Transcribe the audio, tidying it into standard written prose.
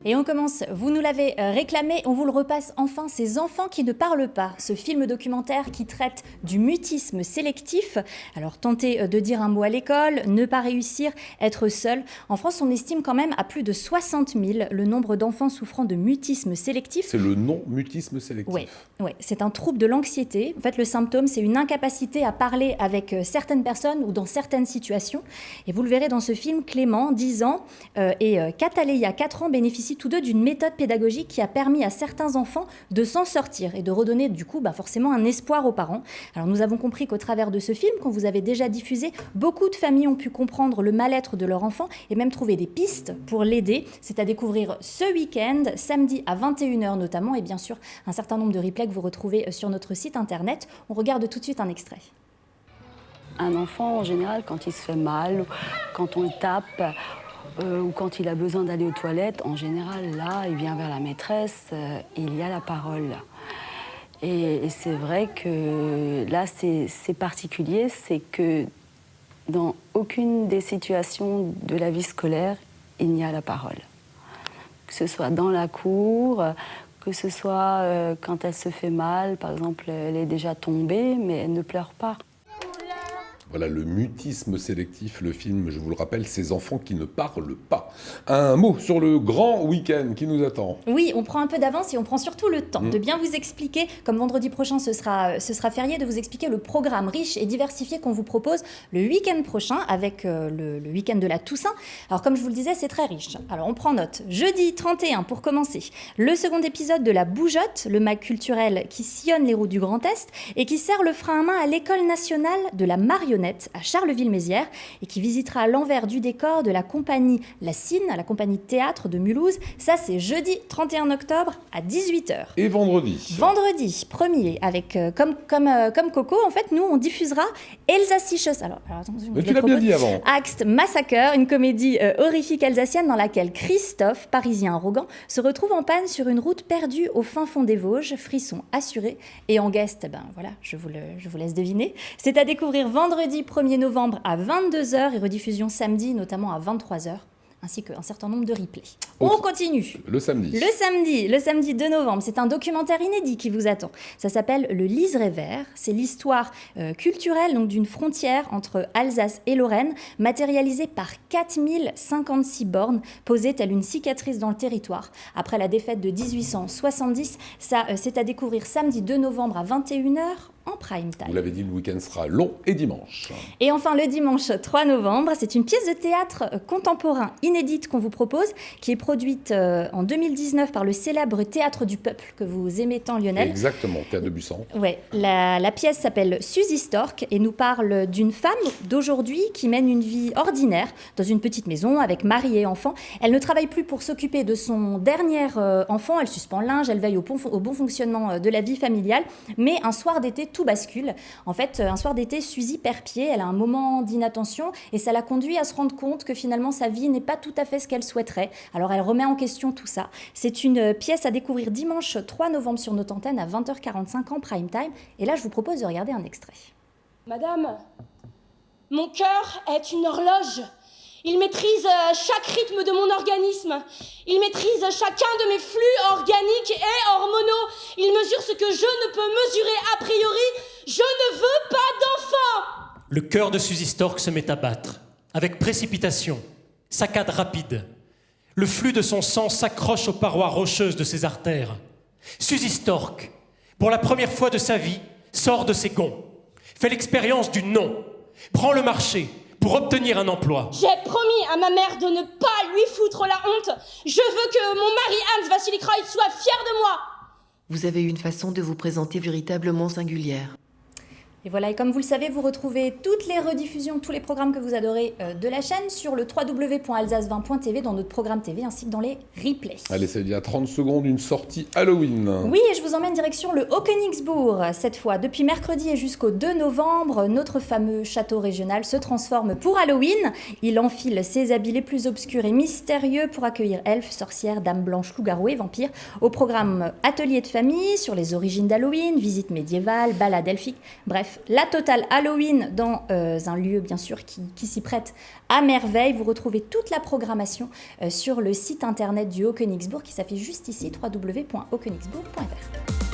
Et on commence, vous nous l'avez réclamé, on vous le repasse enfin, Ces enfants qui ne parlent pas, ce film documentaire qui traite du mutisme sélectif. Alors tenter de dire un mot à l'école, ne pas réussir, être seul. En France, on estime quand même à plus de 60 000 le nombre d'enfants souffrant de mutisme sélectif. C'est le non-mutisme sélectif. Oui, c'est un trouble de l'anxiété. En fait, le symptôme, c'est une incapacité à parler avec certaines personnes ou dans certaines situations. Et vous le verrez dans ce film, Clément, 10 ans, et Kataléa, 4 ans, bénéficient tous deux d'une méthode pédagogique qui a permis à certains enfants de s'en sortir et de redonner du coup forcément un espoir aux parents. Alors nous avons compris qu'au travers de ce film, qu'on vous avait déjà diffusé, beaucoup de familles ont pu comprendre le mal-être de leur enfant et même trouver des pistes pour l'aider. C'est à découvrir ce week-end, samedi à 21h notamment, et bien sûr un certain nombre de replays que vous retrouvez sur notre site internet. On regarde tout de suite un extrait. Un enfant, en général, quand il se fait mal, quand on le tape, ou quand il a besoin d'aller aux toilettes, en général, là, il vient vers la maîtresse et il y a la parole. Et c'est vrai que là, c'est particulier, c'est que dans aucune des situations de la vie scolaire, il n'y a la parole. Que ce soit dans la cour, que ce soit quand elle se fait mal, par exemple, elle est déjà tombée, mais elle ne pleure pas. Voilà, le mutisme sélectif, le film, je vous le rappelle, Ces enfants qui ne parlent pas. Un mot sur le grand week-end qui nous attend. Oui, on prend un peu d'avance et on prend surtout le temps de bien vous expliquer, comme vendredi prochain ce sera férié, de vous expliquer le programme riche et diversifié qu'on vous propose le week-end prochain avec le week-end de la Toussaint. Alors comme je vous le disais, c'est très riche. Alors on prend note. Jeudi 31 pour commencer, le second épisode de La Bougeotte, le mag culturel qui sillonne les routes du Grand Est et qui sert le frein à main à l'École nationale de la marionnette à Charleville-Mézières et qui visitera à l'envers du décor de la compagnie La Cine, la compagnie de théâtre de Mulhouse. Ça, c'est jeudi 31 octobre à 18h. Et vendredi. Vendredi 1er, avec comme Coco, en fait, nous, on diffusera Elsassisches. Alors attention, mais tu l'as bien dit avant. Axt Massacre, une comédie horrifique alsacienne dans laquelle Christophe, parisien arrogant, se retrouve en panne sur une route perdue au fin fond des Vosges, frisson assuré. Et en guest, voilà, je vous laisse deviner. C'est à découvrir vendredi 1er novembre à 22h et rediffusion samedi, notamment à 23h, ainsi qu'un certain nombre de replays. On continue. Le samedi. Le samedi 2 novembre, c'est un documentaire inédit qui vous attend. Ça s'appelle Le Liseré vert. C'est l'histoire culturelle donc, d'une frontière entre Alsace et Lorraine, matérialisée par 4056 bornes, posées telle une cicatrice dans le territoire. Après la défaite de 1870, ça, c'est à découvrir samedi 2 novembre à 21h. En prime time. Vous l'avez dit, le week-end sera long et dimanche. Et enfin, le dimanche 3 novembre, c'est une pièce de théâtre contemporain inédite qu'on vous propose, qui est produite en 2019 par le célèbre Théâtre du Peuple, que vous aimez tant, Lionel. Exactement, Théâtre de Busan. Ouais, la pièce s'appelle Suzy Stork et nous parle d'une femme d'aujourd'hui qui mène une vie ordinaire dans une petite maison avec mari et enfant. Elle ne travaille plus pour s'occuper de son dernier enfant, elle suspend le linge, elle veille au bon fonctionnement de la vie familiale, mais un soir d'été, tout bascule. En fait, un soir d'été, Suzy perd pied, elle a un moment d'inattention et ça la conduit à se rendre compte que finalement sa vie n'est pas tout à fait ce qu'elle souhaiterait. Alors elle remet en question tout ça. C'est une pièce à découvrir dimanche 3 novembre sur notre antenne à 20h45 en prime time. Et là, je vous propose de regarder un extrait. Madame, mon cœur est une horloge. Il maîtrise chaque rythme de mon organisme. Il maîtrise chacun de mes flux organiques et hormonaux. Il mesure ce que je ne peux mesurer a priori. Je ne veux pas d'enfant. Le cœur de Suzy Stork se met à battre, avec précipitation, saccade rapide. Le flux de son sang s'accroche aux parois rocheuses de ses artères. Suzy Stork, pour la première fois de sa vie, sort de ses gonds, fait l'expérience du non, prend le marché, pour obtenir un emploi. J'ai promis à ma mère de ne pas lui foutre la honte. Je veux que mon mari Hans Vassili Kreutz soit fier de moi. Vous avez une façon de vous présenter véritablement singulière. Et voilà, et comme vous le savez, vous retrouvez toutes les rediffusions, tous les programmes que vous adorez de la chaîne sur le www.alsace20.tv dans notre programme TV ainsi que dans les replays. Allez, ça veut dire 30 secondes, une sortie Halloween. Oui, et je vous emmène direction le Haut-Königsbourg. Cette fois, depuis mercredi et jusqu'au 2 novembre, notre fameux château régional se transforme pour Halloween. Il enfile ses habits les plus obscurs et mystérieux pour accueillir elfes, sorcières, dames blanches, loups-garous et vampires. Au programme atelier de famille sur les origines d'Halloween, visites médiévales, balades elfiques, bref. Bref, la totale Halloween dans un lieu bien sûr qui s'y prête à merveille. Vous retrouvez toute la programmation sur le site internet du Haut-Königsbourg qui s'affiche juste ici, www.hautkönigsbourg.fr.